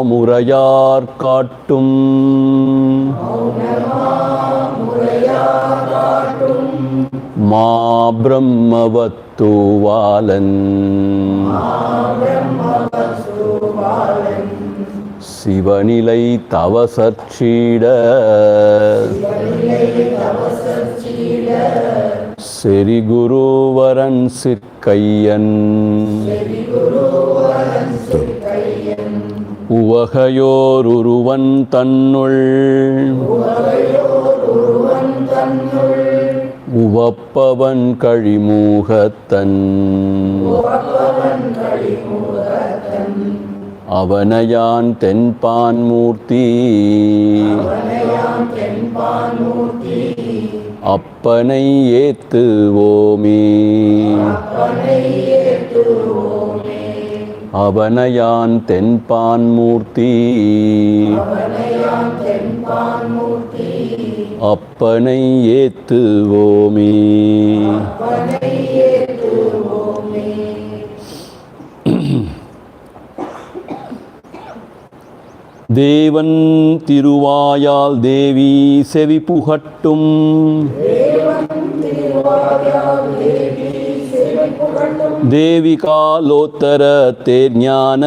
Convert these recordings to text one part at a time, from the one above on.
முறையார் காட்டும் மா பிரம்மவத்துவாலன் சிவநிலை தவசற்சீட செரிகுருவரன் சிற்கையன் உவகையோருருவன் தன்னுள் உவப்பவன் கழிமூகத்தன் அவனையான் தென்பான் மூர்த்தி அப்பனை ஏத்துவோமே அவனையான் தென்பான் மூர்த்தி அப்பனை ஏத்துவோமே. தேவன் திருவாயால் தேவி செவி புகட்டும் தேவிகாலோத்தர தேர்ஞான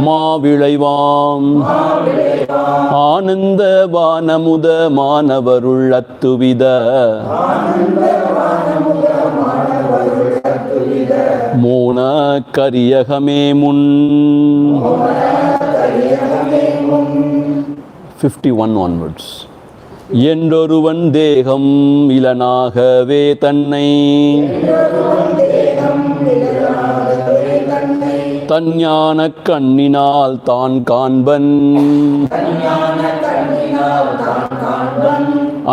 மாவிளைவாம் ஆனந்த வானமுத மானவருள்ளத்துவித மோன கரியகமே முன் 51 onwards. என்றொருவன் தேகம் இலனாகவே தன்னை தஞ்ஞான கண்ணினால் தான் காண்பன்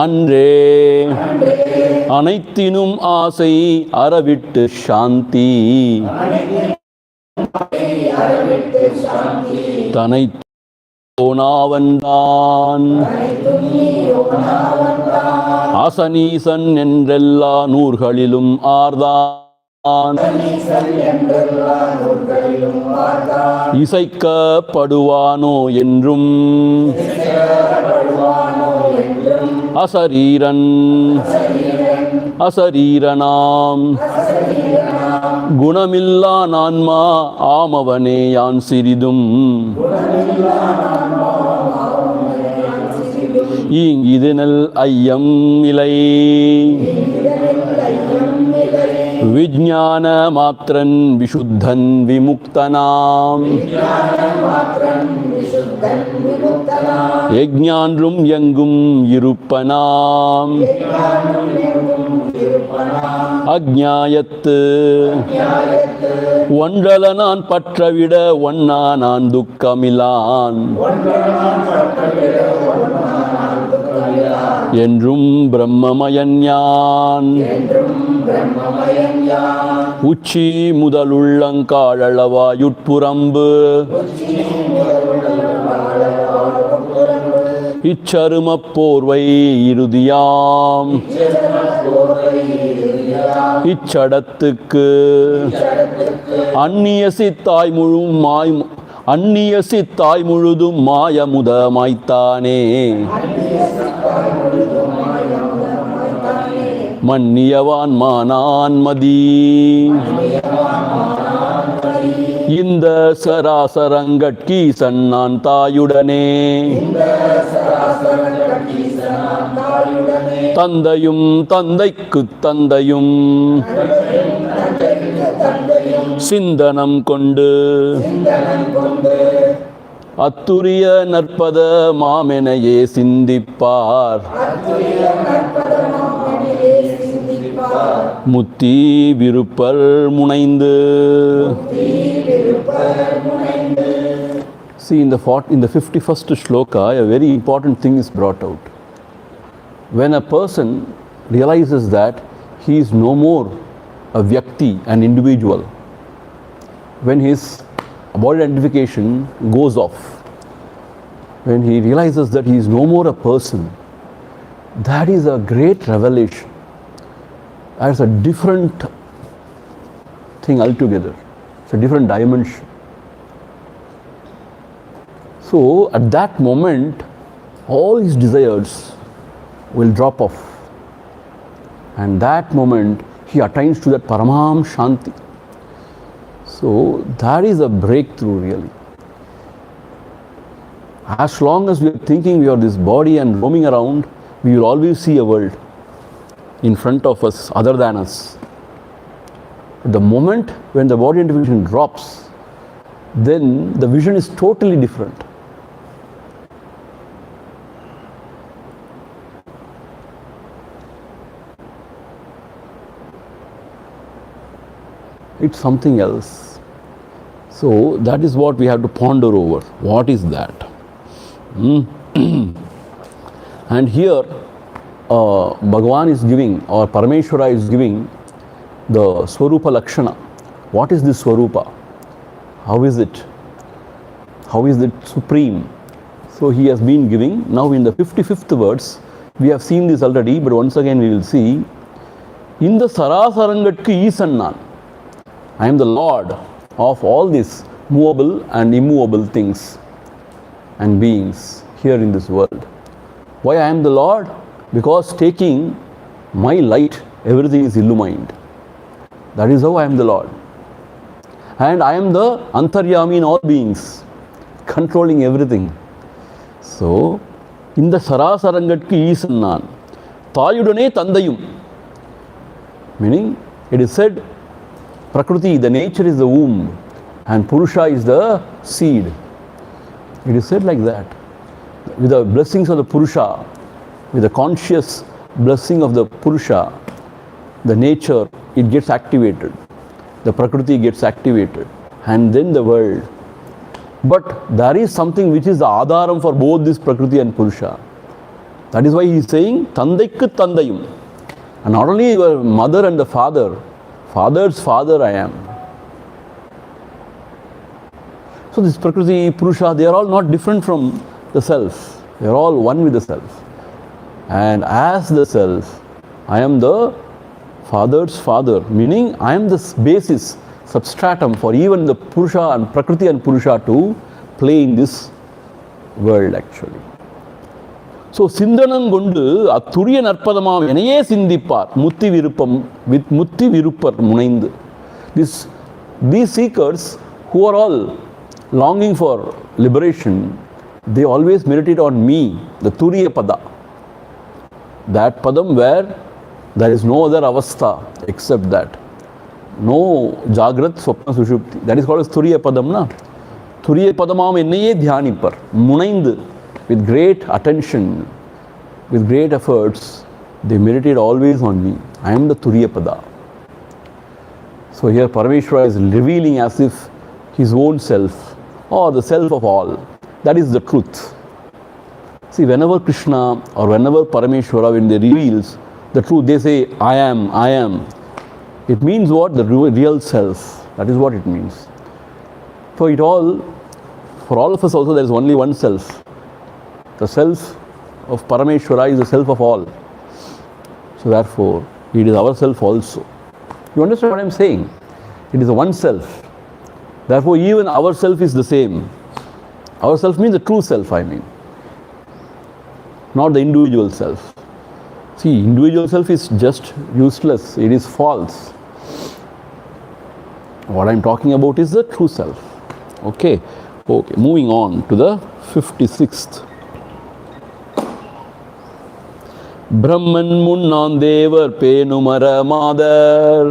அன்றே அனைத்தினும் ஆசை அறவிட்டு சாந்தி தனை ஓனாவன்தான் அசனீசன் என்றெல்லா நூர்களிலும் ஆர்தான் இசைக்கப்படுவானோ என்றும் அசரீரன் அசரீரனாம் குணமில்லா நான்மா ஆமவனே யான் சிறிதும் ஈங்கிதினல் ஐயம் இலை விஜ்ஞான மாத்திரன் விஷுத்தன் விமுக்தனாம் யஜ்ஞான்றும் எங்கும் இருப்பனாம் அக்ஞாயத்து ஒன்றல நான் பற்றவிட ஒன்னா நான் துக்கமிலான் என்றும் பிரம்மமயன் யான் உச்சி முதலுள்ளங்காழளவாயுட்புறம்பு இச்சருமப் போர்வை இறுதியாம் இச்சடத்துக்கு அந்நிய சித்தாய் முழுதும் மாயமுதமாய்த்தானே மன்னியவான் மானான் மதி இந்த சராசரங்கட்கீசன் நான் தாயுடனே தந்தையும் தந்தைக்கு தந்தையும் சிந்தனம் கொண்டு அத்துரிய நற்பத மாமெனையே சிந்திப்பார் முத்தி விருப்பல் முனைந்து. See, in the 51st shloka, a very important thing is brought out. When a person realizes that he is no more a vyakti, an individual, when his body identification goes off, when he realizes that he is no more a person, that is a great revelation. That's a different thing altogether. It's a different dimension. So at that moment, all his desires will drop off. And that moment, he attains to that Paramam Shanti. So that is a breakthrough really. As long as we are thinking we are this body and roaming around, we will always see a world in front of us other than us. The moment when the body identification drops, then the vision is totally different. It's something else. So that is what we have to ponder over. What is that? And here Bhagavan is giving, or Parameshwara is giving the Swarupa Lakshana. What is this Swarupa? How is it? How is it supreme? So he has been giving. Now in the 55th verse, we have seen this already, but once again we will see. In the Sarasarangatku Isannan, I am the Lord of all these movable and immovable things and beings here in this world. Why I am the Lord? Because taking my light, everything is illumined. That is how I am the Lord. And I am the Antaryami in all beings, controlling everything. So, in the Sarasarangatku Isannan, Tayudane Tandayum, meaning it is said, Prakriti, the nature is the womb, and Purusha is the seed. It is said like that. With the blessings of the Purusha, with the conscious blessing of the Purusha, the nature, it gets activated. The Prakriti gets activated. And then the world. But there is something which is the Adharam for both this Prakriti and Purusha. That is why he is saying, Tandaikku Tandayum. And not only your mother and the father, father's father I am. So this Prakriti, Purusha, they are all not different from the self. They are all one with the self. And as the self, I am the father's father, meaning I am the basis, substratum for even the Purusha and Prakriti and Purusha to play in this world actually. So Sindranam Gundu, Aturiya Narpadamam, Enaye Sindipar, Mutti Virupam, with Mutti Virupar Munaind. These seekers who are all longing for liberation, they always meditate on me, the Turiya Pada. That Padam where there is no other avastha except that. No Jagrat, Swapna, Sushupti. That is called as Turiya Padam, na? Turiya Padamam Ennaye Dhyanipar, Munaind. With great attention, with great efforts, they meditate always on me. I am the Turiya Pada. So here Parameshwara is revealing as if his own self, or the self of all. That is the truth. See, whenever Krishna or whenever Parameshwara, when they reveals the truth, they say, I am, I am. It means what? The real self. That is what it means. For all of us also, there is only one self. The self of Parameshwara is the self of all. So therefore, it is our self also. You understand what I am saying? It is a one self. Therefore, even our self is the same. Our self means the true self, I mean. Not the individual self. See, individual self is just useless. It is false. What I am talking about is the true self. Okay. Moving on to the 56th. Brahman Munnan Devar Penumara Madar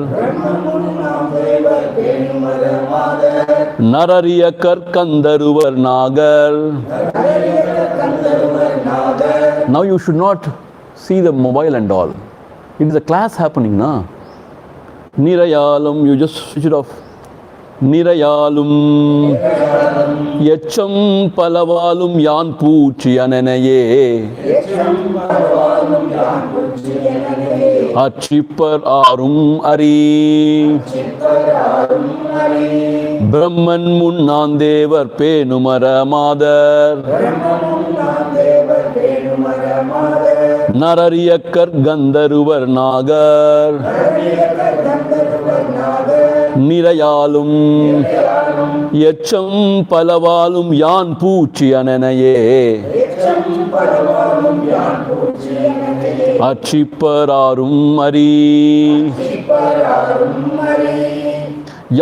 Narariya Karkandaruvar Nagar. Now you should not see the mobile and all. It is a class happening, na? Nirayalum, you just switch it off. Nirayalum Yacham Palavalum Yan Puchi Ananaye Achipar Arum Ari Brahman Munnan Devar Penumara Madar Narariyakar Gandaruvar Nagar நிறையாலும் எச்சம் பலவாலும் யான் பூச்சியனையே அச்சிப்பராரும் அறி.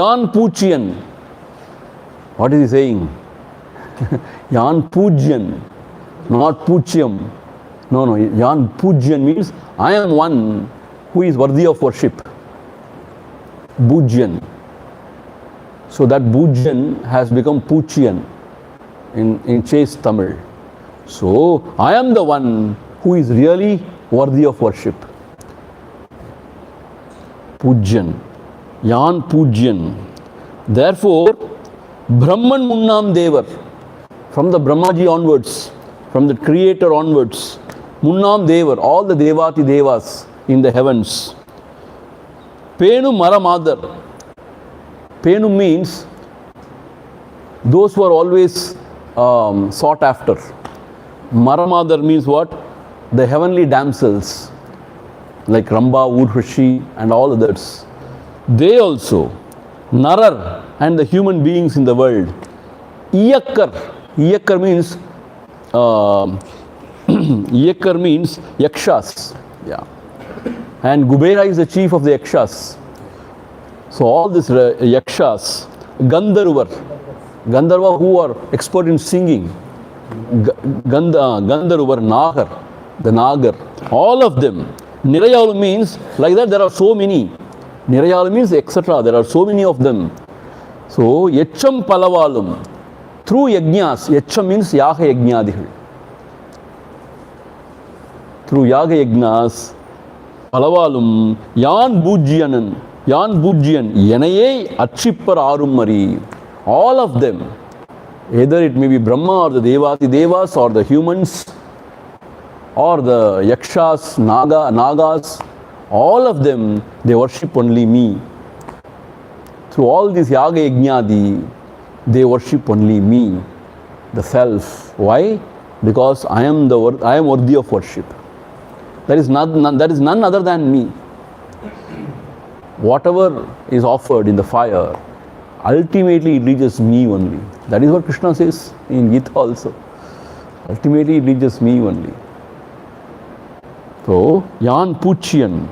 யான் பூச்சியன். What is he saying? Yan Pujyan, not Pujyam. No, Yan Pujyan means I am one who is worthy of worship. Bujyan. So that Bujyan has become Puchyan in chaste Tamil. So I am the one who is really worthy of worship. Pujyan. Yan Pujyan. Therefore, Brahman Munnam Devar. From the Brahmaji onwards, from the Creator onwards, Munnam Devar, all the Devati Devas in the heavens. Penu Maramadar. Penu means those who are always sought after. Maramadar means what? The heavenly damsels like Ramba, Urvashi and all others. They also, Narar and the human beings in the world. Iyakkar. Iyakkar means Iyakkar means yakshas. Yeah. And Kubera is the chief of the yakshas. So all these yakshas, Gandharva who are expert in singing, Gandharva, Nagar, the Nagar, all of them. Nirayalu means like that there are so many. Nirayalu means etc. There are so many of them. So Yecham Palavalum. Through yajnas, yacham means yaga yajnadihal. Through yaga yajnas, palavalum, yan bujyanan, yanaye achippar arumari. All of them, either it may be Brahma or the Devati Devas or the humans or the yakshas, nagas, all of them, they worship only me. Through all these yaga yajnadi, they worship only me, the self. Why? Because I am worthy of worship. There is none other than me. Whatever is offered in the fire, ultimately it reaches me only. That is what Krishna says in Gita also. Ultimately it reaches me only. So, Yan Puchyan.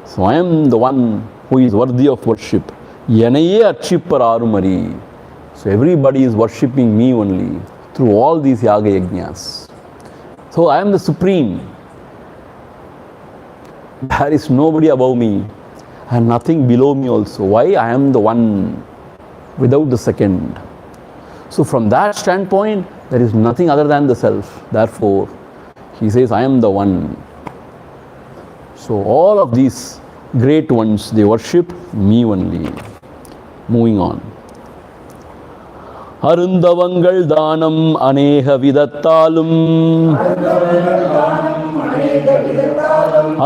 So I am the one who is worthy of worship. Yanaye Achippar Arumari. So everybody is worshipping me only through all these yaga yajnas. So I am the supreme. There is nobody above me and nothing below me also. Why? I am the one without the second. So from that standpoint, there is nothing other than the self. Therefore, he says, I am the one. So all of these great ones, they worship me only. Moving on. அருந்தவங்கள் தானம் அநேக விதத்தாலும்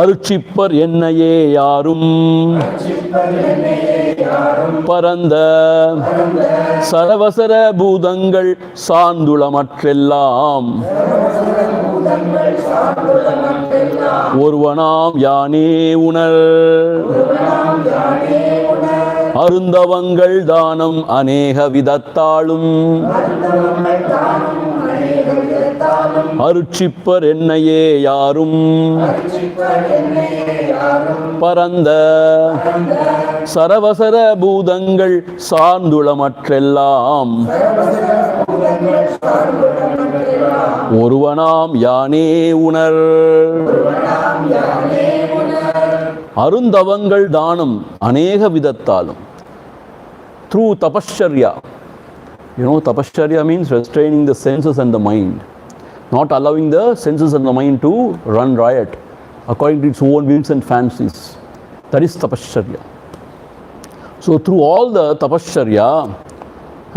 அருட்சிப்பர் என்னையே யாரும் பரந்த சரவசர பூதங்கள் சார்ந்துளமற்றெல்லாம் ஒருவனாம் யானே உணர். அருந்தவங்கள் தானம் அநேக விதத்தாலும் அருட்சிப்பர் என்னையே யாரும் பரந்த சரவசர பூதங்கள் சார்ந்துளமற்றெல்லாம் ஒருவனாம் யானே உணர். அருந்தவங்கள் தானம் அநேக விதத்தாலும். Through tapasharya. You know, tapasharya means restraining the senses and the mind. Not allowing the senses and the mind to run riot according to its own whims and fancies. That is tapasharya. So through all the tapasharya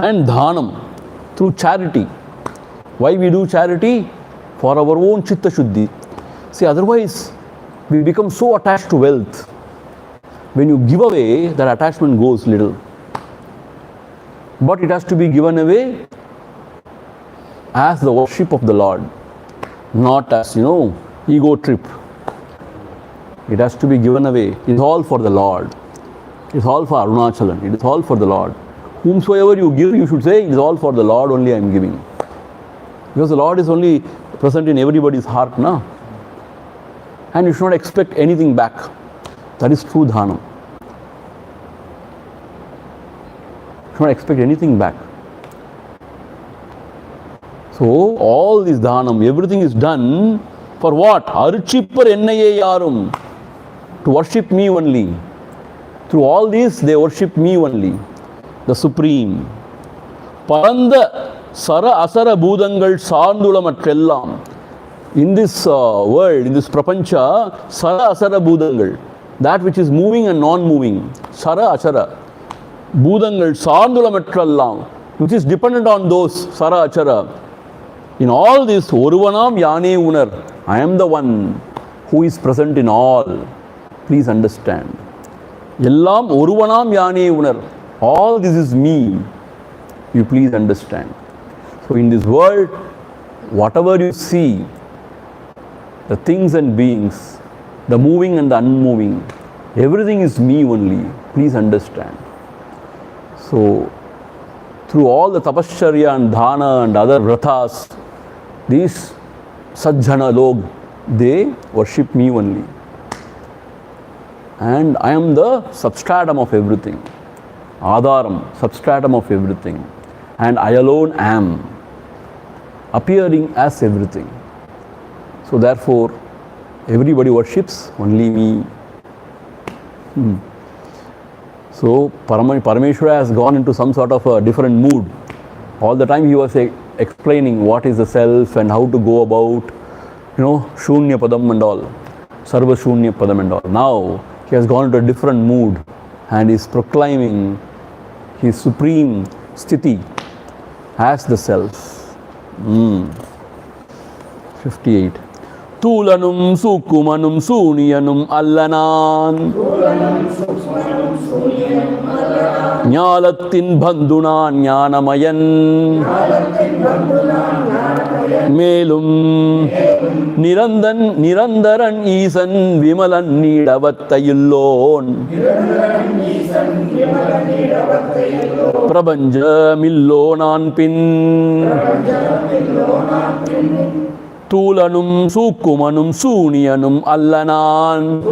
and dhanam, through charity. Why we do charity? For our own chitta shuddhi. See, otherwise we become so attached to wealth. When you give away, that attachment goes little. But it has to be given away as the worship of the Lord, not as, ego trip. It has to be given away. It's all for the Lord. It is all for Arunachalan. It is all for the Lord. Whomsoever you give, you should say, it is all for the Lord only I am giving. Because the Lord is only present in everybody's heart now. And you should not expect anything back. That is true dhanam. You should not expect anything back. So, all this dhanam, everything is done for what? Aruchippar ennaye yarum. To worship me only. Through all this, they worship me only. The Supreme. Paranda Sara Asara Bhudangal Sarndulamatkellam. In this world, in this prapancha, Sara Asara Bhudangal. That which is moving and non-moving. Sara Asara. Bhudangal Sarndulamatkellam. Which is dependent on those Sara Achara. In all this, Oruvanam Yane Unar. I am the one who is present in all. Please understand. Yellam Oruvanam Yane Unar. All this is me. You please understand. So in this world, whatever you see, the things and beings, the moving and the unmoving, everything is me only. Please understand. So through all the tapasharya and dhana and other vratas, these sajjana log, they worship me only. And I am the substratum of everything. Adharam, substratum of everything. And I alone am, appearing as everything. So therefore, everybody worships only me. So Parameshwara has gone into some sort of a different mood. All the time he was explaining what is the self and how to go about, Shunya Padam and all, Sarva Shunya Padam and all. Now he has gone into a different mood and is proclaiming his supreme sthiti as the self. 58. Tulanum Sukumanum Suniyanum Allanan Nyalatin Banduna Jnanamayan Melum Nirandaran Isan Vimalan Nidavattayillon Prabanja Millonan Pin Tulanum Sukumanum Suniyanum Allanan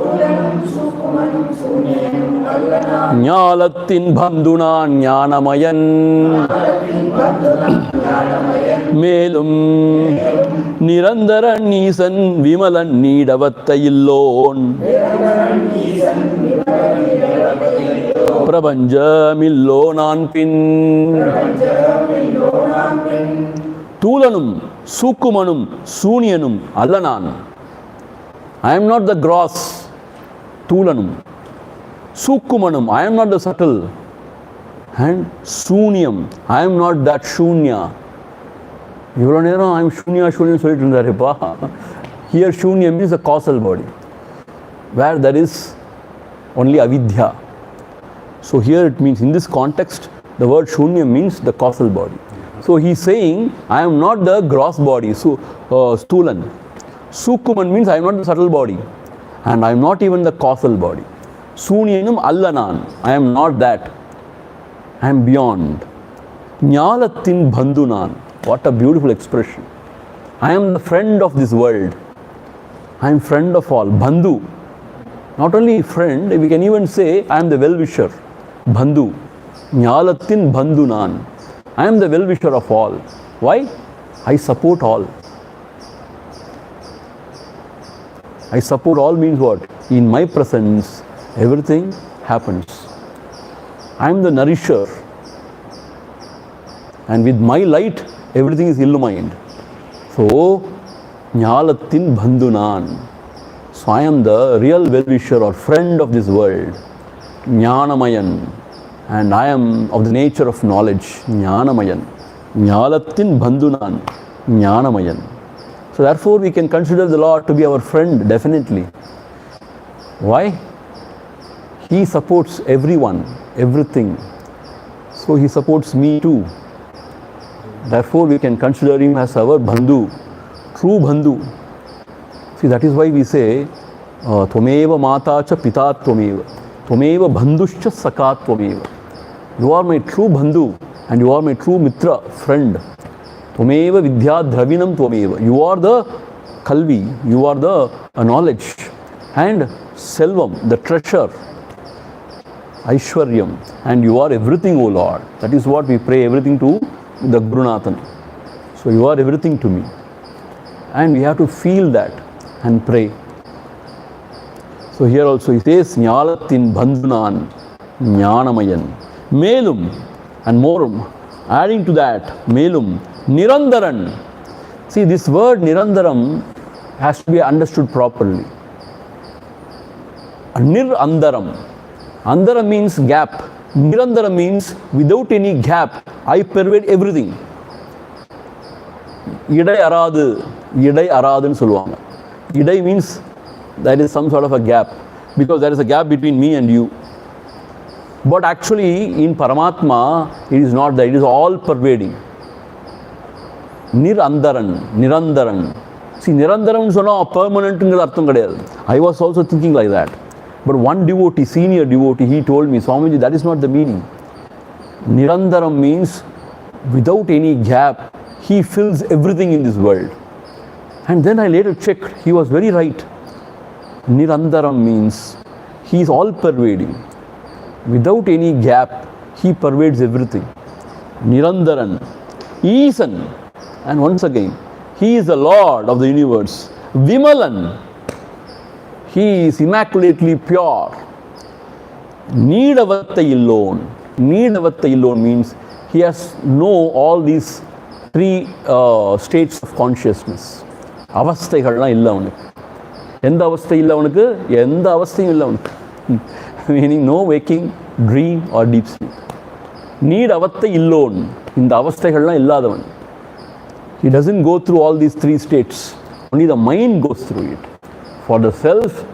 Nyalatin Banduna Jnanamayan Melum Nirandaran Isan Vimalan Nidavattayillon Prabanja Millonan Pin Tulanum Sukumanum Suniyanum Allanan. I am not the gross. Tulanum Sukumanum, I am not the subtle. And Sunyam, I am not that Shunya. I am Shunya Solitunda. Here Shunya means the causal body, where there is only avidya. So here it means, in this context, the word Shunya means the causal body. So he is saying, I am not the gross body, Stulan. Sukuman means I am not the subtle body. And I am not even the causal body. Sunyanum Allanan, I am not that. I am beyond. Nyalatin Bandhunan, what a beautiful expression. I am the friend of this world. I am friend of all. Bandhu. Not only friend, we can even say I am the well-wisher. Bandhu. Nyalatin Bandhunan. I am the well-wisher of all. Why? I support all. I support all means what? In my presence, everything happens. I am the nourisher. And with my light, everything is illumined. So, Nyalatin Bandhunan. So, I am the real well-wisher or friend of this world. Jnanamayan. And I am of the nature of knowledge. Jnanamayan. Nyalatin Bandhunan. Jnanamayan. So, therefore, we can consider the Lord to be our friend, definitely. Why? He supports everyone, everything. So, He supports me too. Therefore, we can consider Him as our Bandhu, true Bandhu. See, that is why we say, Tvameva Mata cha Pita Tvameva. Tvameva bandhuscha saka tvameva. You are my true bandhu and you are my true mitra, friend. Tvameva vidya dravinam tvameva. You are the kalvi, you are the knowledge and selvam, the treasure, Aishwaryam, and you are everything, O Lord. That is what we pray everything to the Gurunathan. So you are everything to me. And we have to feel that and pray. So here also he says, Nyalatin Bandhunan Jnanamayan. Melum and more, adding to that, Melum, Nirandaran. See, this word Nirandaram has to be understood properly. Nirandaram. Andaram means gap. Nirandaram means without any gap, I pervade everything. Idai aradu nu solluvaanga. Idai means there is some sort of a gap, because there is a gap between me and you. But actually in Paramatma, it is not that, it is all pervading. Nirandaran. See, Nirandaram sonna permanent ngra artham kediyadhu. I was also thinking like that. But one devotee, senior devotee, he told me, Swamiji, that is not the meaning. Nirandaram means without any gap, he fills everything in this world. And then I later checked, he was very right. Nirandaram means he is all pervading. Without any gap, he pervades everything. Nirandaran, Isan, and once again, he is the Lord of the universe. Vimalan, he is immaculately pure. Needavatta alone. Needavatta alone means he has know all these three states of consciousness. Avasthaigallam illa avanukku. Endha avasthai illa avanukku? Endha avasthayum illa avanukku. Meaning no waking, dream or deep sleep. Needavatta alone. Indha avasthaigallam illadavan. He doesn't go through all these three states. Only the mind goes through it. For the self,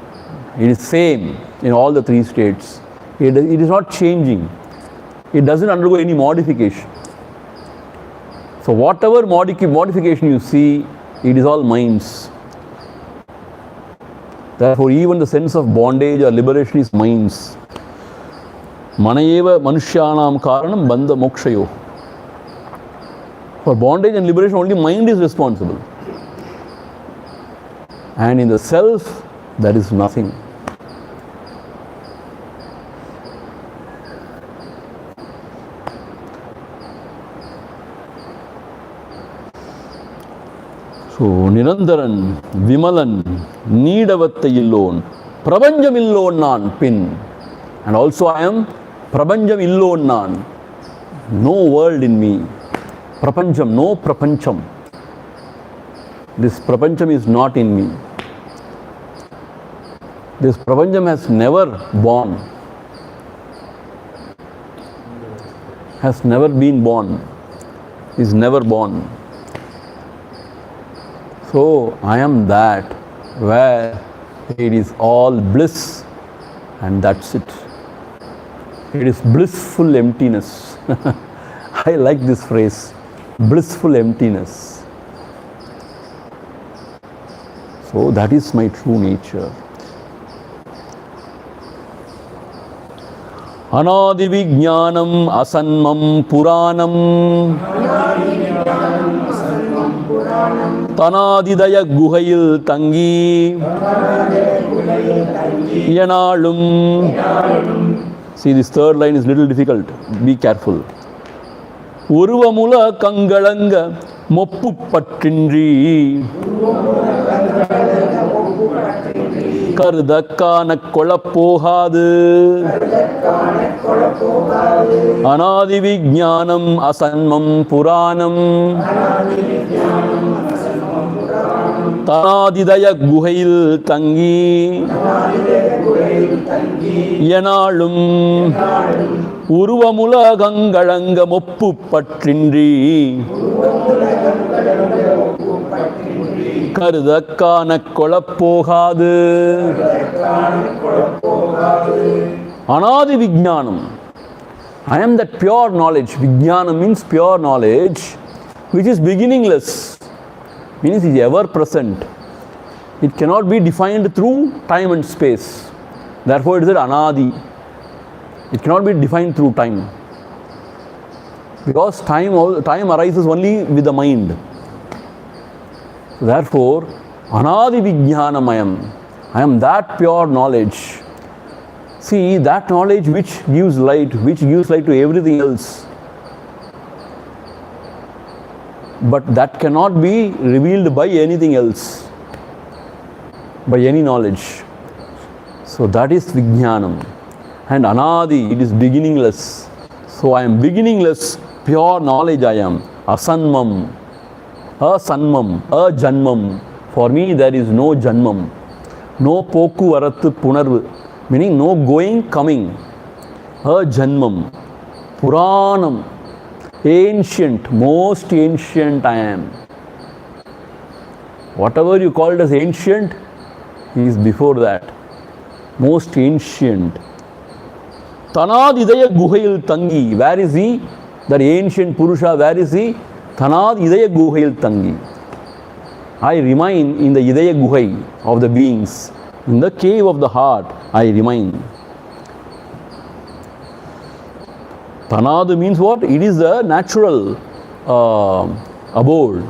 it is same in all the three states. It is not changing. It doesn't undergo any modification. So whatever modification you see, it is all minds. Therefore, even the sense of bondage or liberation is minds. Manayeva manushyanam karanam bandha mokshayo. For bondage and liberation, only mind is responsible. And in the self, there is nothing. So, Nirandaran, Vimalan, Needavatta illon, Prabanjam illon nan, pin. And also I am Prabanjam illon nan. No world in me. Prapancham, no prapancham. This prapancham is not in me. This prapancham has never born. Has never been born. Is never born. So I am that where it is all bliss and that's it. It is blissful emptiness. I like this phrase, blissful emptiness. So that is my true nature. Anadi vijnanam asanmam puranam Tanadidaya guhayil tangi Yanalum. See, this third line is little difficult. Be careful. Uruvamula kangalanga moppu pattindri Kardakana kolapohadu Anadi vijnanam asanmam puranam Tanadidaya guhayil tangi Yanalum Uruvamula gangalanga moppu pattindri Kardakana kolapohadu Anadi vijnanam. I am that pure knowledge. Vijnana means pure knowledge, which is beginningless. Means it is ever present. It cannot be defined through time and space. Therefore it is anadi. It cannot be defined through time. Because time arises only with the mind. Therefore, Anadi Vijnanamayam. I am that pure knowledge. See, that knowledge which gives light to everything else. But that cannot be revealed by anything else, by any knowledge. So that is Vijnanam. And Anadi, it is beginningless. So I am beginningless, pure knowledge I am. Asanmam, Janmam. For me there is no Janmam. No Poku Varathu Punarvu. Meaning no going, coming. Janmam. Puranam. Ancient, most ancient I am. Whatever you call it as ancient, he is before that. Most ancient. Tanadidaya Guhail Tangi. Where is he? That ancient Purusha, where is he? Tanadidaya Guhail Tangi. I remain in the Idaya Guhai of the beings. In the cave of the heart, I remain. Tanadu means what? It is the natural abode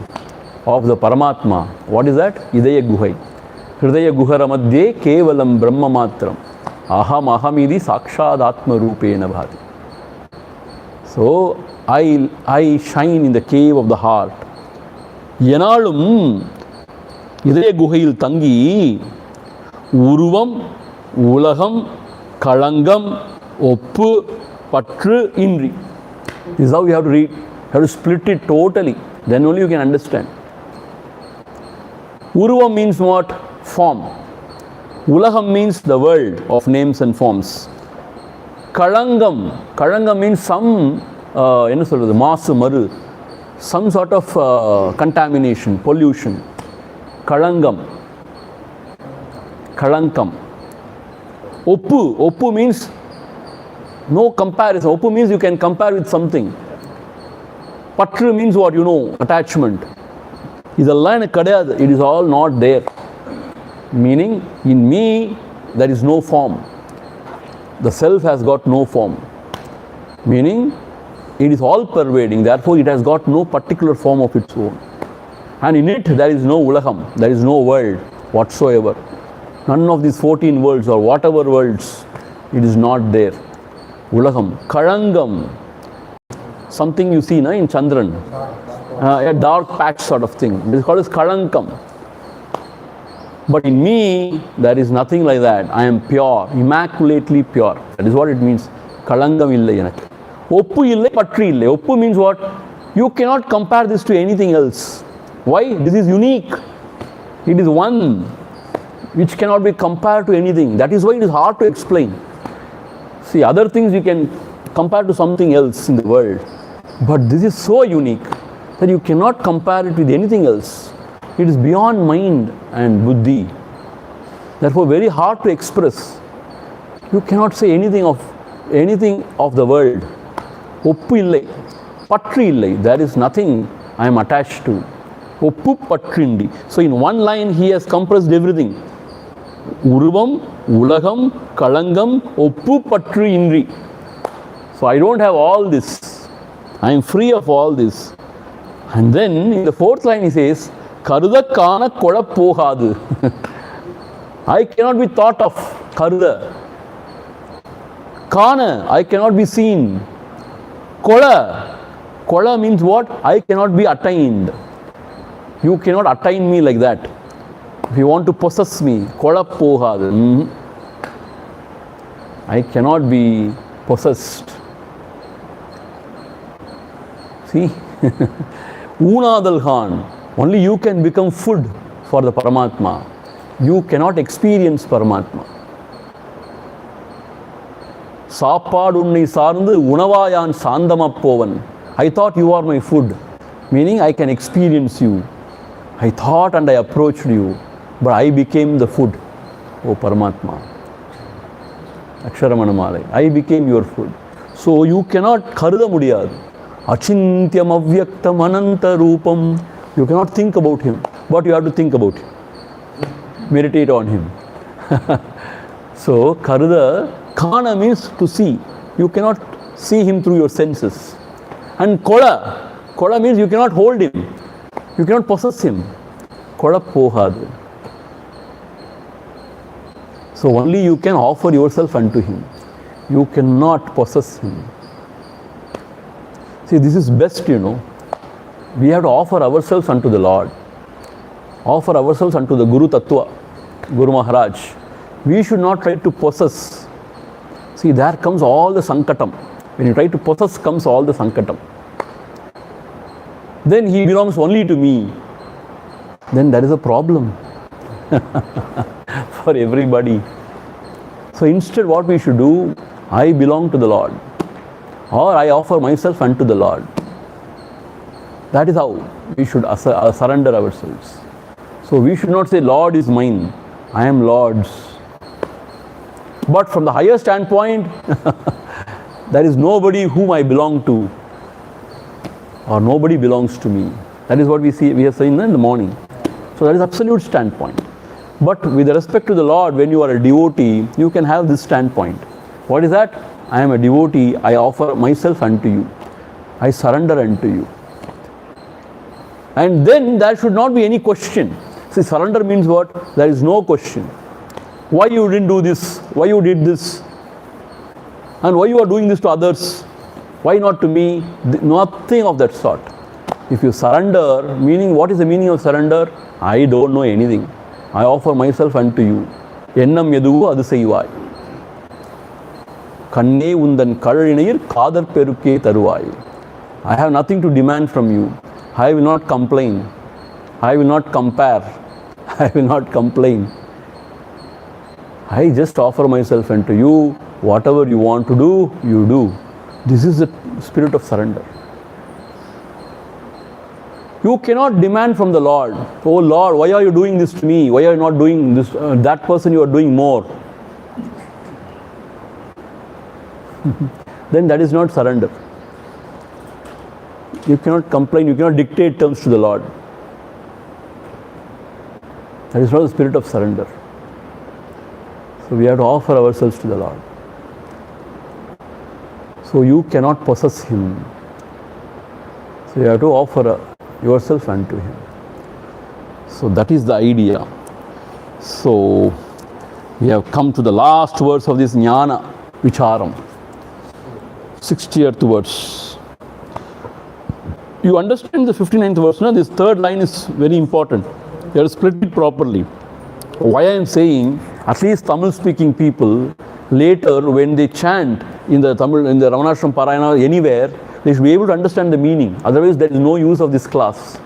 of the Paramatma. What is that? Idaya Guhai. Hridaya Guhara Madhye Kevalam Brahma Matram. Aham Ahamidi Sakshad Atma Rupena Bhati. So, I shine in the cave of the heart. Yanalum Idaya Guhail Tangi Uruvam Ulagam Kalangam Oppu Patru Indri. This is how you have to read. You have to split it totally. Then only you can understand. Uruvam means what? Form. Ulagam means the world of names and forms. Kalangam means some masu maru, some sort of contamination, pollution. Kalankam. Oppu means no comparison. Oppu means you can compare with something. Patru means what? Attachment. It is all not there. Meaning, in me, there is no form. The self has got no form. Meaning, it is all pervading. Therefore, it has got no particular form of its own. And in it, there is no ulagam. There is no world whatsoever. None of these 14 worlds or whatever worlds, it is not there. Ulagam. Kalangam. Something you see in Chandran. A dark patch sort of thing. It is called as Kalankam. But in me, there is nothing like that. I am pure, immaculately pure. That is what it means. Kalangam illai enakku. Oppu illai, patru illai. Oppu means what? You cannot compare this to anything else. Why? This is unique. It is one which cannot be compared to anything. That is why it is hard to explain. See, other things you can compare to something else in the world. But this is so unique that you cannot compare it with anything else. It is beyond mind and buddhi. Therefore, very hard to express. You cannot say anything of the world. Oppu illai, patru illai. There is nothing I am attached to. Oppu patrindi. So, in one line, he has compressed everything. Uruvam, Ulagam, Kalangam, Oppu patru indri. So, I don't have all this. I am free of all this. And then, in the fourth line, he says, Karuda kana kola pohadu. I cannot be thought of. Karuda. Kana, I cannot be seen. Kola. Kola means what? I cannot be attained. You cannot attain me like that. If you want to possess me, kola pohadu. I cannot be possessed. See? Unadal Khan. Only you can become food for the Paramatma. You cannot experience Paramatma. Sappadu unnai saarndu unavayan sandamappovan. I thought you are my food. Meaning I can experience you. I thought and I approached you. But I became the food. O Paramatma. Aksharamanammalai. I became your food. So you cannot karuda mudiyadu. Achintyam avyaktam ananta rupam. You cannot think about him, but you have to think about him. Meditate on him. So, Karuda, Kana means to see. you cannot see him through your senses. And koda means you cannot hold him, you cannot possess him. Koda pohadu. So only you can offer yourself unto him. You cannot possess him. See, this is best, We have to offer ourselves unto the Lord. Offer ourselves unto the Guru Tattva, Guru Maharaj. We should not try to possess. See, there comes all the sankatam. When you try to possess, comes all the sankatam. Then he belongs only to me. Then there is a problem for everybody. So instead, what we should do, I belong to the Lord, or I offer myself unto the Lord. That is how we should surrender ourselves. So we should not say, Lord is mine, I am Lord's. But from the higher standpoint, there is nobody whom I belong to, or nobody belongs to me. That is what we have seen in the morning. So that is absolute standpoint. But with respect to the Lord, when you are a devotee, you can have this standpoint. What is that? I am a devotee, I offer myself unto you. I surrender unto you. And then there should not be any question. See, surrender means what? There is no question. Why you didn't do this? Why you did this? And why you are doing this to others? Why not to me? Nothing of that sort. If you surrender, meaning, what is the meaning of surrender? I don't know anything. I offer myself unto you. Ennam yaduvu adu seivai. Kanne undan kazhinayir kadar perukke taruvai. I have nothing to demand from you. I will not complain. I will not compare. I will not complain. I just offer myself unto you. Whatever you want to do, you do. This is the spirit of surrender. You cannot demand from the Lord, oh Lord, why are you doing this to me? Why are you not doing this? That person you are doing more. Then that is not surrender. You cannot complain, you cannot dictate terms to the Lord. That is not the spirit of surrender. So we have to offer ourselves to the Lord. So you cannot possess him. So you have to offer yourself unto him. So that is the idea. So we have come to the last verse of this Jnana Vicharam. 60th verse. You understand the 59th verse, no? This third line is very important. You have to split it properly. Why I am saying, at least Tamil speaking people, later when they chant in the Ramanashram Parayana anywhere, they should be able to understand the meaning. Otherwise there is no use of this class.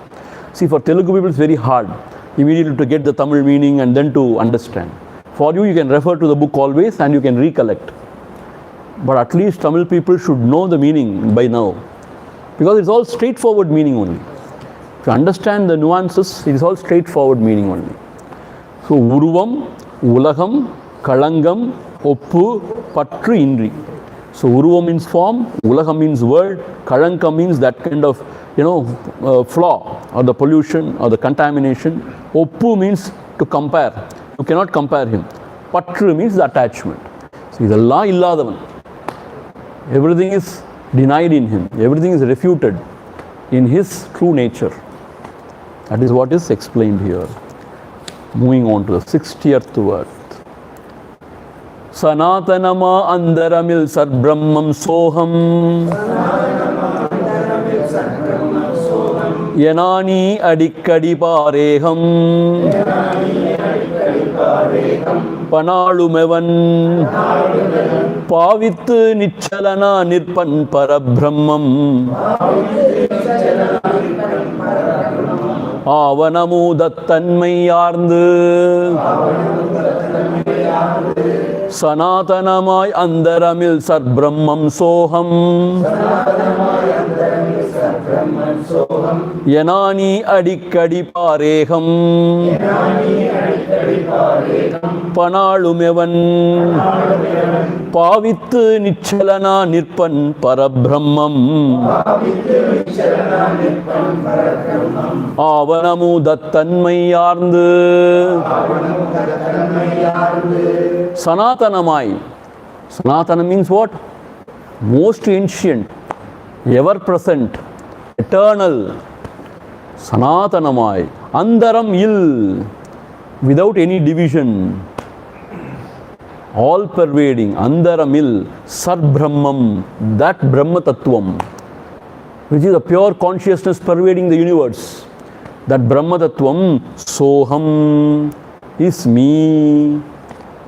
See, for Telugu people it's very hard immediately to get the Tamil meaning and then to understand. For you, you can refer to the book always and you can recollect. But at least Tamil people should know the meaning by now. Because it's all straightforward meaning only. If you understand the nuances, it is all straightforward meaning only. So, Uruvam, Ulagam, Kalangam, Oppu, Patru, Indri. So, Uruvam means form, Ulagam means world, Kalangam means that kind of, flaw or the pollution or the contamination. Oppu means to compare. You cannot compare him. Patru means the attachment. So, idella illadavan. Everything is denied in him. Everything is refuted in his true nature. That is what is explained here. Moving on to the 60th verse. Sanatanama andaramil sarbrahmam soham yanani adikkadi pareham panalumevan pavittu nichalana nirpan parabrahmam ஆவனமுதத்தன்மையார்ந்து சனாதனமாய் அந்தரமில் சர்பிரம்மம் சோகம் யனானி அடிக்கடி பாரேகம் பனாளுமெவன் பாவித்து நிச்சலனா நிற்பன் பரபிரம்மம் ஆவனமுதத்தன்மையார்ந்து சனாதனமாய். Sanatana means what? most ancient, ever present, eternal, Sanatanamai, Andaram Il, without any division, all pervading, Andaramil, Sar Brahmam, that Brahma Tattvam, which is a pure consciousness pervading the universe. That Brahma Tattvam, Soham, is me,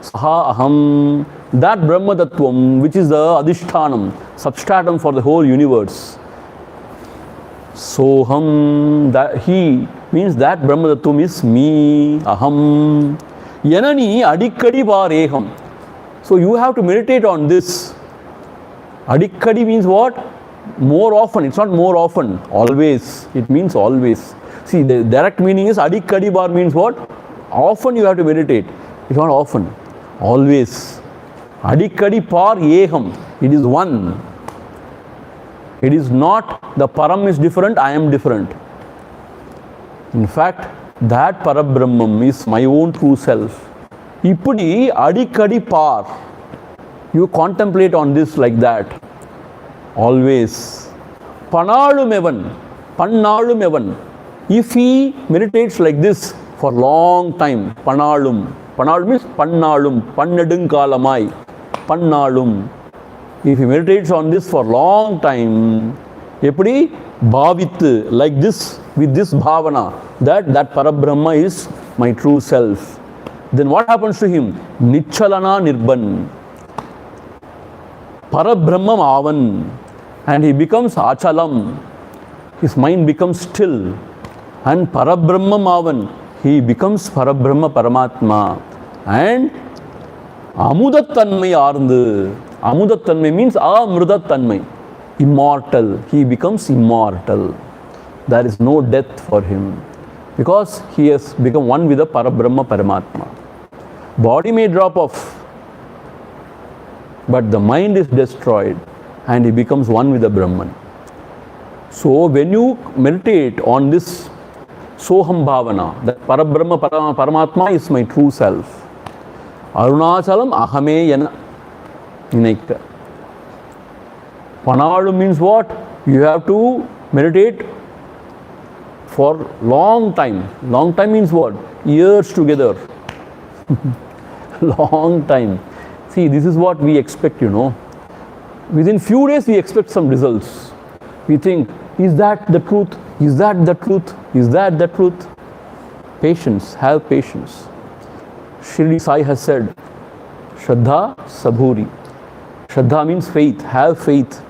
Saha Aham, that Brahma Tattvam, which is the Adhishthanam, substratum for the whole universe. Soham, that he means that Brahma Tattvam is me, Aham, Yanani Adikkadi Vareham. So you have to meditate on this. Adikkadi means what? More often. It's not more often. Always. It means always. See, the direct meaning is Adikkadi bar means what? Often you have to meditate. It's not often. Always. Adikkadi par eham. It is one. It is not the param is different, I am different. In fact, that Parabrahmam is my own true self. Ippudi adikadi par. You contemplate on this like that. Always. Panalum evan. Pannalum evan. If he meditates like this for long time, Panalum. Panalum means Pannalum. Pannadunkalamai. Pannalum. If he meditates on this for long time, eppadi bhavit, like this, with this bhavana, that Parabrahma is my true self. Then what happens to him? Nichalana Nirban. Parabrahmam Avan. And he becomes Achalam. His mind becomes still. And Parabrahmam Avan. He becomes Parabrahma Paramatma. And Amudattanmai Arndu. Amudattanmai means Amrudattanmai. Immortal. He becomes immortal. There is no death for him. Because he has become one with the Parabrahma Paramatma. Body may drop off, but the mind is destroyed and he becomes one with the Brahman. So when you meditate on this Soham Bhavana, that Parabrahma Paramatma is my true self. Arunachalam Ahame Yana Ninaika. Panalu means what? You have to meditate for long time. Long time means what? Years together. Long time. See, this is what we expect, you know. Within few days we expect some results. We think, is that the truth? Is that the truth? Is that the truth? Patience, have patience. Shri Sai has said, Shraddha Sabhuri. Shraddha means faith, have faith.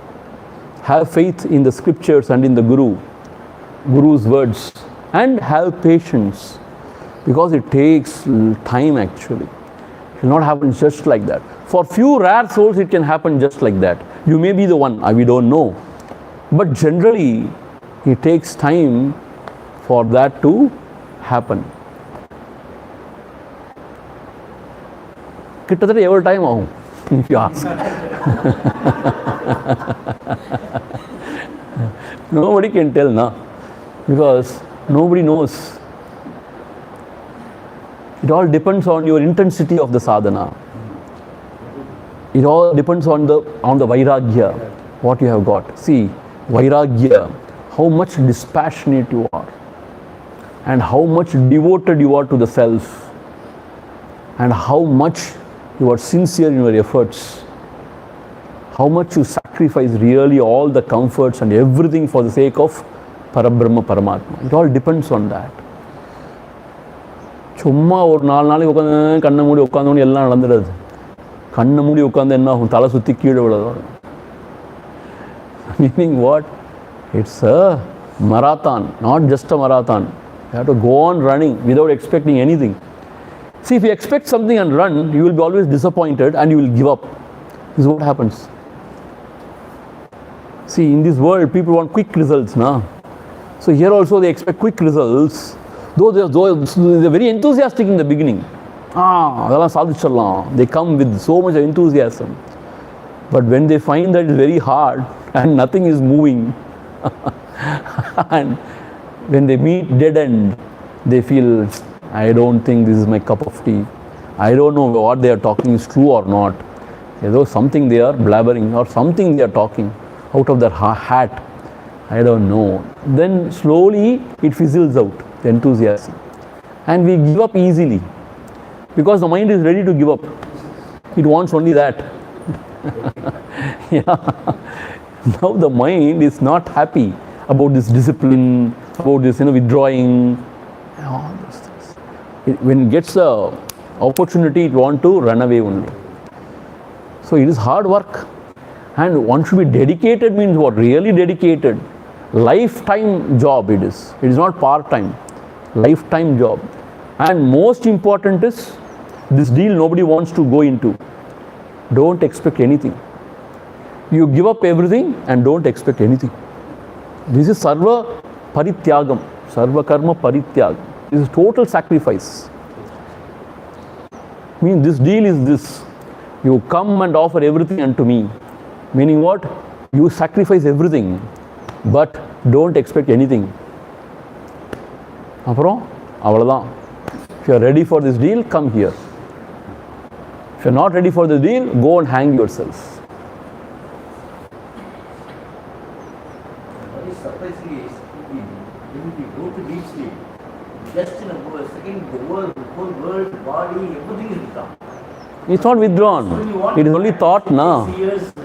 Have faith in the scriptures and in the Guru's words. And have patience. Because it takes time actually. It will not happen just like that. For few rare souls it can happen just like that. You may be the one, we don't know. But generally it takes time for that to happen. Kittadare every time ahum, if you ask. Nobody can tell now. Because nobody knows. It all depends on your intensity of the sadhana. It all depends on the vairagya, what you have got. See, vairagya, how much dispassionate you are, and how much devoted you are to the self, and how much you are sincere in your efforts, how much you sacrifice really all the comforts and everything for the sake of Parabrahma Paramatma. It all depends on that. சும்மா ஒரு 4 நாளைக்கு உட்காந்து கண்ணை மூடி உட்காந்தோன்னு எல்லாம் நடந்துடுது. கண்ணை மூடி உட்காந்து என்ன ஆகும்? தலை சுற்றி கீழே விழுதோம். Meaning what? It's a marathon, not just a marathon. You have to go on running without expecting anything. See, if you expect something and run, you will be always disappointed and you will give up. This is what happens. See, in this world, people want quick results, na? So here also they expect quick results. Though they're very enthusiastic in the beginning. They come with so much enthusiasm. But when they find that it's very hard and nothing is moving, and when they meet dead end, they feel, I don't think this is my cup of tea. I don't know what they are talking is true or not. Though something they are blabbering or something they are talking out of their hat. I don't know. Then slowly it fizzles out, the enthusiasm. And we give up easily because the mind is ready to give up. It wants only that. Yeah. Now the mind is not happy about this discipline, about this withdrawing, all those things. When it gets the opportunity, it wants to run away only. So it is hard work. And one should be dedicated means what? Really dedicated. Lifetime job it is. It is not part-time. Lifetime job. And most important is, this deal nobody wants to go into. Don't expect anything. You give up everything and don't expect anything. This is sarva parityagam, sarva karma parityagam. This is total sacrifice. Means this deal is this. You come and offer everything unto me. Meaning what? You sacrifice everything, but don't expect anything. அப்புறம் அவ்வளோதான். If you are ready for this deal, come here. If you are not ready for the deal, go and hang yourself. What is surprisingly is when we go to deep sleep, just in a second, the whole world, body, everything is gone. It's not withdrawn. It is only thought, na.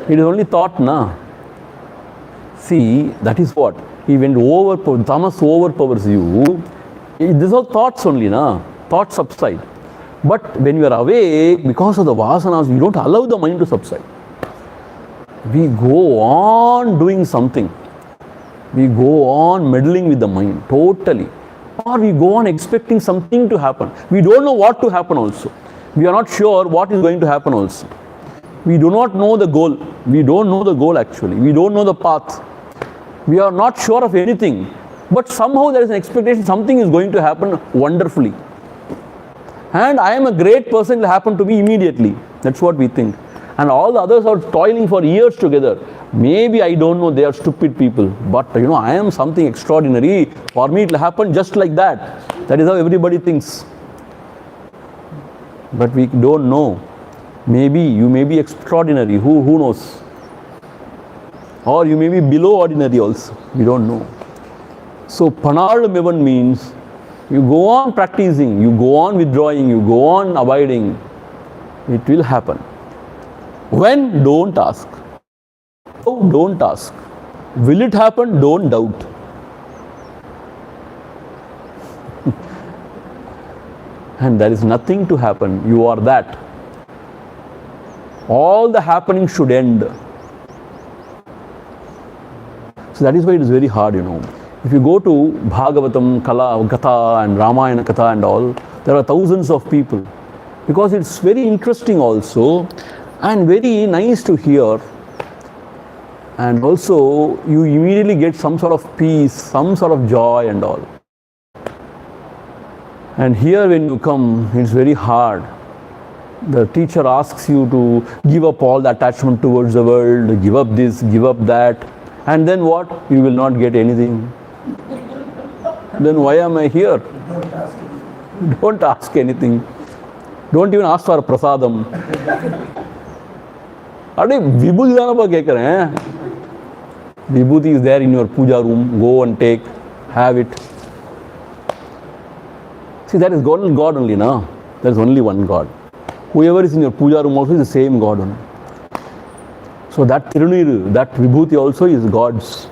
It is only thought, na. See, that is what. Even tamas overpowers you. These are thoughts only, na. Thoughts subside. But when you are awake, because of the vasanas, you don't allow the mind to subside. We go on doing something. We go on meddling with the mind, totally. Or we go on expecting something to happen. We don't know what to happen also. We are not sure what is going to happen also. We do not know the goal. We don't know the goal actually. We don't know the path. We are not sure of anything. But somehow there is an expectation something is going to happen wonderfully. And I am a great person, it will happen to me immediately. That's what we think. And all the others are toiling for years together. Maybe I don't know, they are stupid people. But I am something extraordinary. For me it will happen just like that. That is how everybody thinks. But we don't know. Maybe you may be extraordinary. Who knows? Or you may be below ordinary also. We don't know. So Panardamevan means you go on practicing, you go on withdrawing, you go on abiding. It will happen. When? Don't ask. Oh, don't ask. Will it happen? Don't doubt. And there is nothing to happen. You are that. All the happening should end. So that is why it is very hard, If you go to Bhagavatam, Kala, Gatha and Ramayana Katha and all, there are thousands of people. Because it's very interesting also and very nice to hear. And also you immediately get some sort of peace, some sort of joy and all. And here when you come, it's very hard. The teacher asks you to give up all the attachment towards the world, give up this, give up that. And then what? You will not get anything. Then why am I here? Don't ask anything. Don't even ask for a prasadam. Vibhuti is there in your puja room. Go and take, have it. See, that is God only, na? There is only one God. Whoever is in your puja room also is the same God only. So that Tiruniru, that Vibhuti also is God's.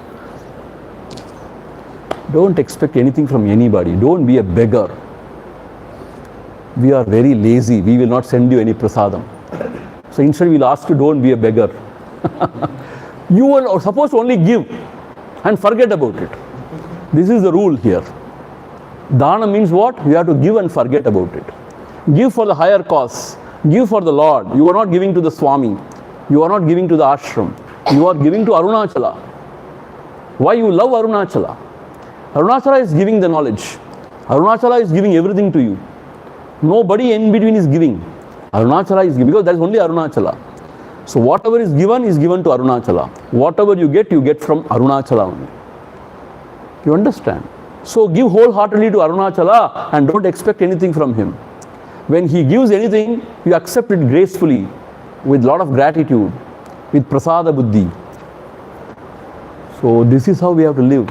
Don't expect anything from anybody. Don't be a beggar. We are very lazy. We will not send you any prasadam. So instead we will ask you, don't be a beggar. You are supposed to only give and forget about it. This is the rule here. Dana means what? You have to give and forget about it. Give for the higher cause. Give for the Lord. You are not giving to the Swami. You are not giving to the ashram. You are giving to Arunachala. Why you love Arunachala? Arunachala is giving the knowledge. Arunachala is giving everything to you. Nobody in between is giving. Arunachala is giving because there is only Arunachala. So whatever is given to Arunachala. Whatever you get from Arunachala only. You understand? So give wholeheartedly to Arunachala and don't expect anything from him. When he gives anything, you accept it gracefully. with lot of gratitude, with prasada buddhi. So this is how we have to live.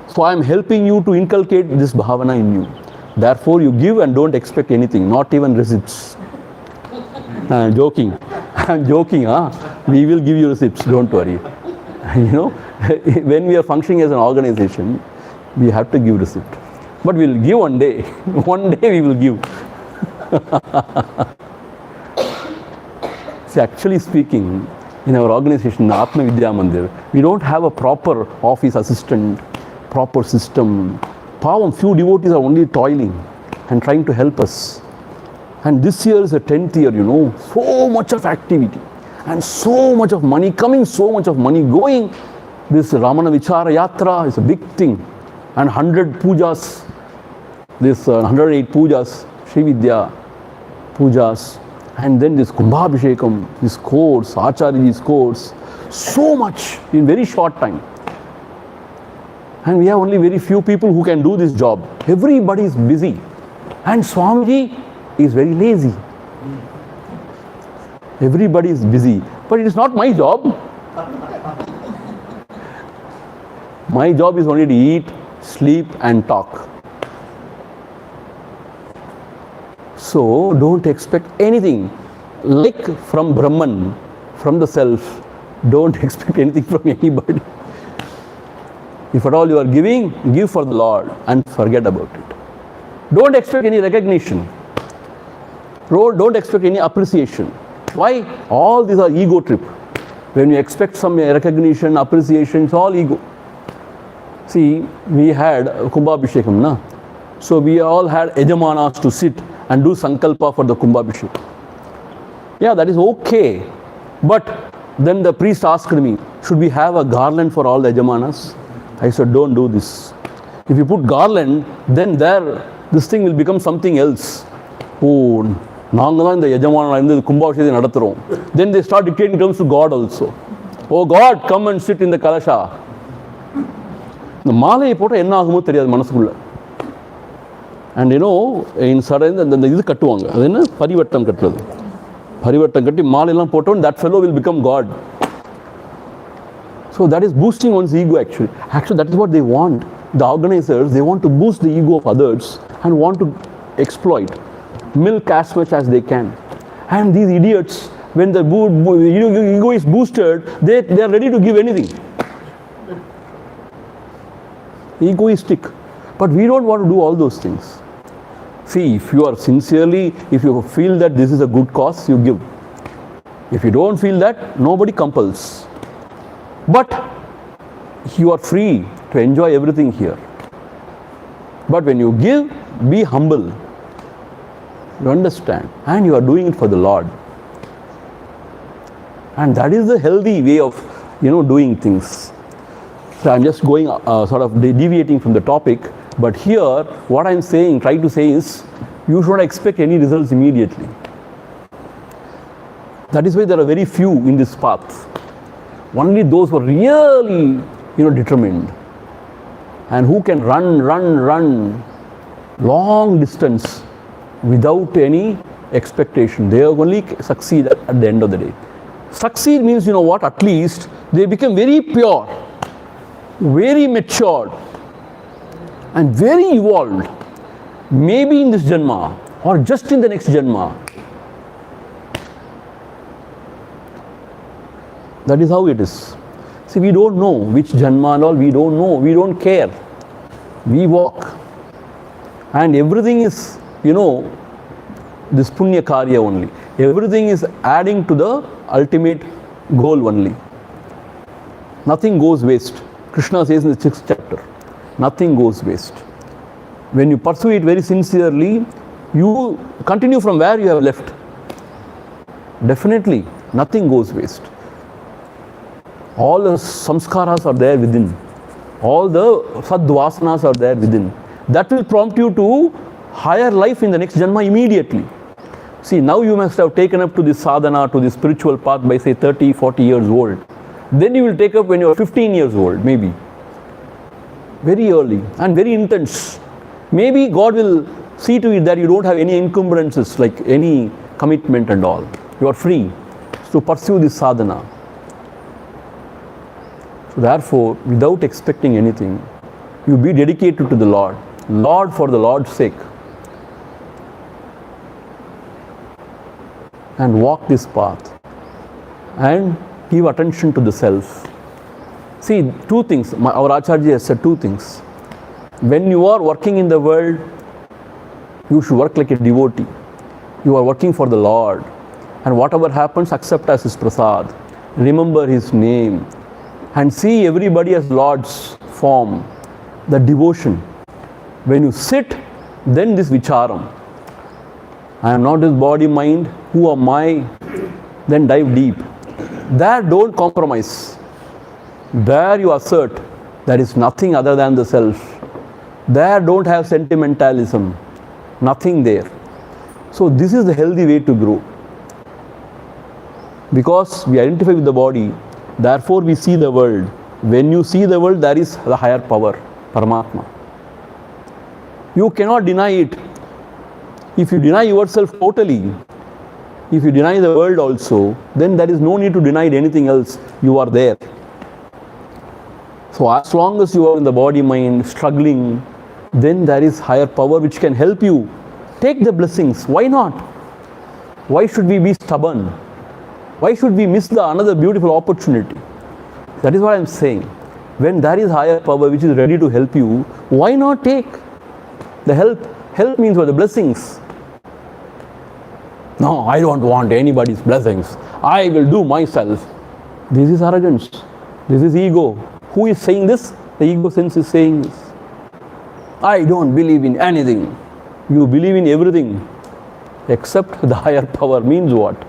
So I am helping you to inculcate this bhavana in you. Therefore you give and don't expect anything, not even receipts. I'm joking. I'm joking, huh? We will give you receipts, don't worry. You know, when we are functioning as an organization, we have to give receipt. But we will give one day. One day we will give. See, actually speaking, in our organization, Atma Vidya Mandir, we don't have a proper office assistant, proper system. Pavam, few devotees are only toiling and trying to help us. And this year is the 10th year, you know, so much of activity and so much of money coming, so much of money going. This Ramana Vichara Yatra is a big thing. And 100 pujas, this 108 pujas, Shri Vidya pujas. And then this Kumbhabhishekam, this course, Acharyaji's course, so much in very short time. And we have only very few people who can do this job. Everybody is busy. And Swamiji is very lazy. Everybody is busy. But it is not my job. My job is only to eat, sleep and talk. So don't expect anything. Like from Brahman, from the self, don't expect anything from anybody. If at all you are giving, give for the Lord and forget about it. Don't expect any recognition. Don't expect any appreciation. Why? All these are ego trip. When you expect some recognition, appreciation, it's all ego. See, we had Kumbhabhishekam, na? So we all had Yajamanas to sit and do sankalpa for the Kumbhabhishekam. Yeah, that is okay. But then the priest asked me, should we have a garland for all the Yajamanas? I said, don't do this. If you put garland, then this thing will become something else. Oh, then they start dictating terms to God also. Oh God, come and sit in the kalasha. The மாலையை போட்ட என்ன ஆகுமோ தெரியாது மனசுக்குள்ள. And you know, in sudden the இது கட்டுவாங்க. அது என்ன பரிவட்டம் கட்டுறது. பரிவட்டம் கட்டி மாலையெல்லாம் போட்டோம், that fellow will become God. So that is boosting one's ego actually. Actually that is what they want. The organizers, they want to boost the ego of others and want to exploit, milk as much as they can. And these idiots, when the ego is boosted, they are ready to give anything. Egoistic. But we don't want to do all those things. See, if you are sincerely, if you feel that this is a good cause, you give. If you don't feel that, nobody compels. But you are free to enjoy everything here. But when you give, be humble. You understand? And you are doing it for the Lord. And that is the healthy way of, doing things. So I'm just going sort of deviating from the topic. But here, what I'm saying, try to say is, you should not expect any results immediately. That is why there are very few in this path. Only those who are really, determined and who can run long distance without any expectation. They only succeed at the end of the day. Succeed means, what? At least they become very pure, very matured, and very evolved. Maybe in this Janma or just in the next Janma. That is how it is. See, we don't know which Janma and all, we don't know, we don't care. We walk. And everything is, this Punya Karya only. Everything is adding to the ultimate goal only. Nothing goes waste. Krishna says in the 6th chapter, nothing goes waste. When you pursue it very sincerely, you continue from where you have left. Definitely, nothing goes waste. All the samskaras are there within. All the sadvasanas are there within. That will prompt you to higher life in the next Janma immediately. See, now you must have taken up to this sadhana, to this spiritual path by say 30, 40 years old. Then you will take up when you are 15 years old, maybe. Very early and very intense. Maybe God will See to it that you don't have any encumbrances, like any commitment and all. You are free to pursue this sadhana. So therefore, without expecting anything, you be dedicated to the Lord. Lord for the Lord's sake. And walk this path. And give attention to the self. See, two things. Our Acharya has said two things. When you are working in the world, you should work like a devotee. You are working for the Lord. And whatever happens, accept as His prasad. Remember His name. And see everybody as Lord's form. The devotion. When you sit, then this vicharam. I am not this body, mind. Who am I? Then dive deep. There don't compromise. There you assert there is nothing other than the self. There don't have sentimentalism. Nothing there. So this is the healthy way to grow. Because we identify with the body, therefore we see the world. When you see the world, there is the higher power, Paramatma. You cannot deny it. If you deny yourself totally, if you deny the world also, then there is no need to deny anything else. You are there. So as long as you are in the body, mind, struggling, then there is higher power which can help you. Take the blessings. Why not? Why should we be stubborn? Why should we miss the another beautiful opportunity? That is what I am saying. When there is higher power which is ready to help you, why not take the help? Help means what? The blessings. No, I don't want anybody's blessings. I will do myself. This is arrogance. This is ego. Who is saying this? The ego sense is saying this. I don't believe in anything. You believe in everything except the higher power means what?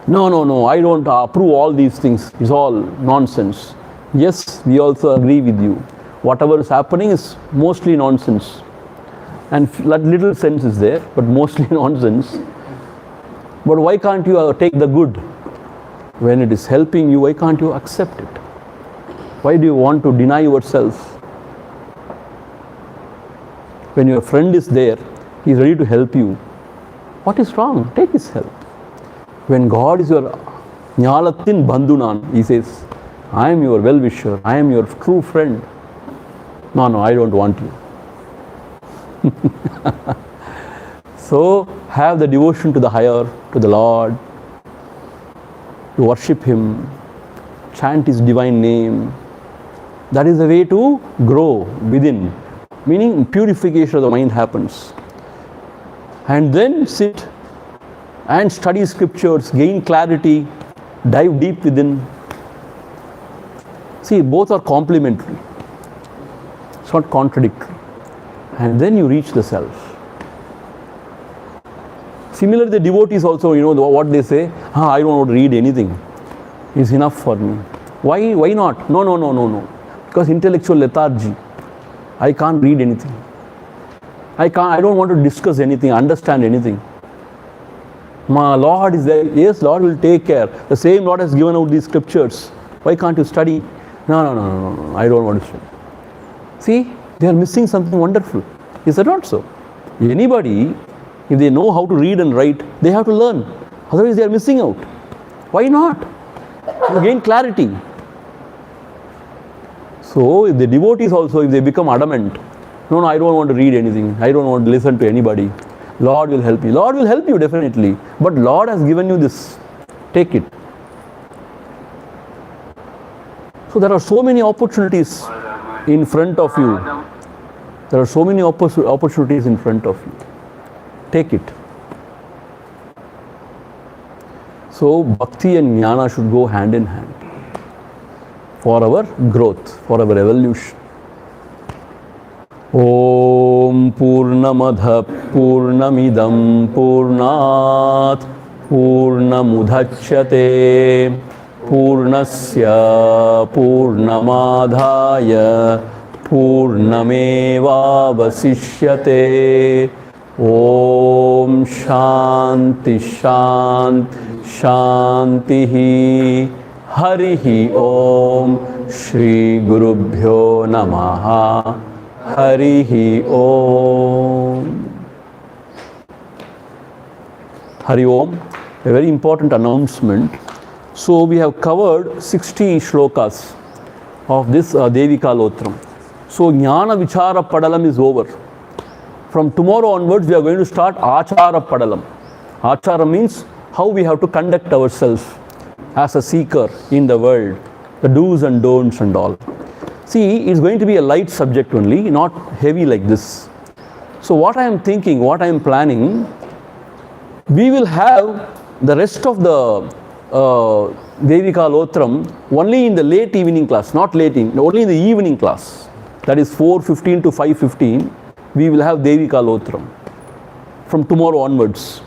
No, I don't approve all these things. It's all nonsense. Yes, we also agree with you. Whatever is happening is mostly nonsense. And little sense is there, but mostly nonsense. But why can't you take the good? When it is helping you, why can't you accept it? Why do you want to deny yourself? When your friend is there, he is ready to help you. What is wrong? Take his help. When God is your Nyalatin Bandhunan, he says, I am your well-wisher, I am your true friend. No, I don't want you. So, have the devotion to the higher, to the Lord. You worship Him, chant His divine name. That is the way to grow within. Meaning purification of the mind happens. And then sit and study scriptures, gain clarity, dive deep within. See, both are complementary. It's not contradictory. And then you reach the self. Similarly, the devotees also, what they say, I don't want to read anything. It's enough for me. Why not? No. Because intellectual lethargy. I can't read anything. I don't want to discuss anything, understand anything. My Lord is there. Yes, Lord will take care. The same Lord has given out these scriptures. Why can't you study? No. I don't want to study. See, they are missing something wonderful. Is that not so? Anybody, if they know how to read and write, they have to learn. Otherwise, they are missing out. Why not? You gain clarity. So, the devotees also, if they become adamant, no, I don't want to read anything, I don't want to listen to anybody, Lord will help you. Lord will help you definitely, but Lord has given you this. Take it. So, there are so many opportunities in front of you. There are so many opportunities in front of you. Take it. So, bhakti and jnana should go hand in hand. For our growth, for our evolution. Om Purnamadha Purnamidam Purnat Purnamudhachyate Purnasya Purnamadhaya Purnameva Vasishyate. Om Shanti Shantihi Harihi Om Shri Gurubhyo Namaha Harihi Om. Hari Om. A very important announcement. So we have covered 60 shlokas of this Devikalottaram. So Jnana Vichara Padalam is over. From tomorrow onwards we are going to start Achara Padalam. Achara means how we have to conduct ourselves as a seeker in the world. The do's and don'ts and all. See, it's going to be a light subject only, not heavy like this. So what I am thinking, what I am planning, we will have the rest of the Devikalottaram only in the late evening class, not late evening, only in the evening class. That is 4:15 to 5:15, we will have Devikalottaram from tomorrow onwards.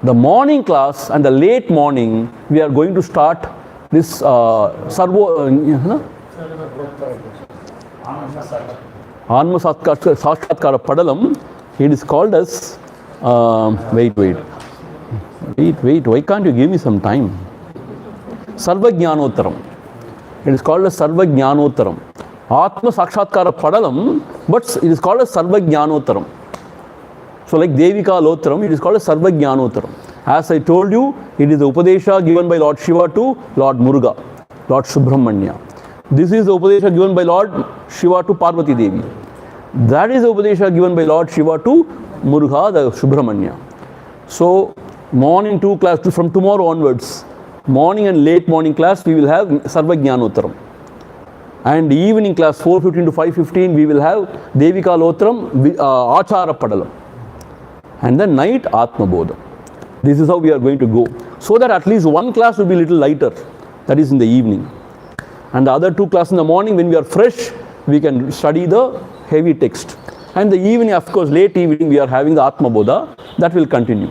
The morning class and the late morning, we are going to start this Anma Sakshatkara Padalam. It is called as, wait, why can't you give me some time? Sarvajnanottaram. It is called as Sarvajnanottaram. Atma Sakshatkara Padalam, but it is called as Sarvajnanottaram. So like Devikalottaram, it is called as Sarvajnanottaram. As I told you, it is the Upadesha given by Lord Shiva to Lord Muruga, Lord Subramanya. This is the Upadesha given by Lord Shiva to Parvati Devi. That is the Upadesha given by Lord Shiva to Muruga, the Subramanya. So morning 2 class, from tomorrow onwards, morning and late morning class, we will have Sarvajnanottaram. And evening class 4:15 to 5:15, we will have Devikalottaram, Achara Padalam. And then night Atma Bodham. This is how we are going to go. So that at least one class will be a little lighter. That is in the evening. And the other 2 classes in the morning, when we are fresh, we can study the heavy text. And the evening, of course, late evening, we are having the Atma Bodha. That will continue.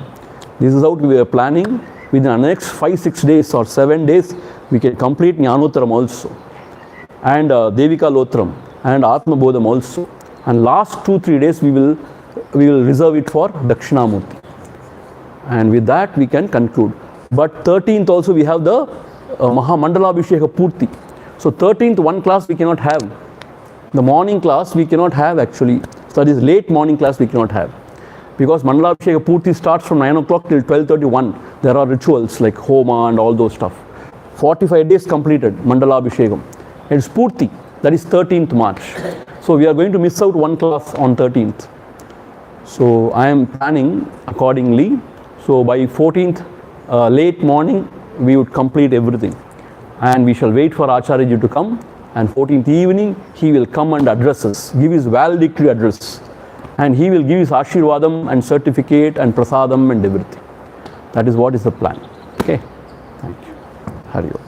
This is how we are planning. Within the next 5-6 days or 7 days, we can complete Jnanottaram also. And Devikalottaram and Atma Bodham also. And last 2-3 days, we will reserve it for Dakshinamurti. And with that we can conclude. But 13th also we have the Mahamandalabhisheka Purti. So 13th one class we cannot have. The morning class we cannot have actually. So that is late morning class we cannot have. Because Mandalabhisheka Purti starts from 9 o'clock till 12:31. There are rituals like Homa and all those stuff. 45 days completed Mandalabhishekam. It's Purti. That is 13th March. So we are going to miss out one class on 13th. So I am planning accordingly. So by 14th late morning we would complete everything. And we shall wait for Acharya to come. And 14th evening he will come and address us, give his valedictory address. And he will give his Ashirvadam and certificate and prasadam and everything. That is what is the plan. Okay. Thank you. Hari Om.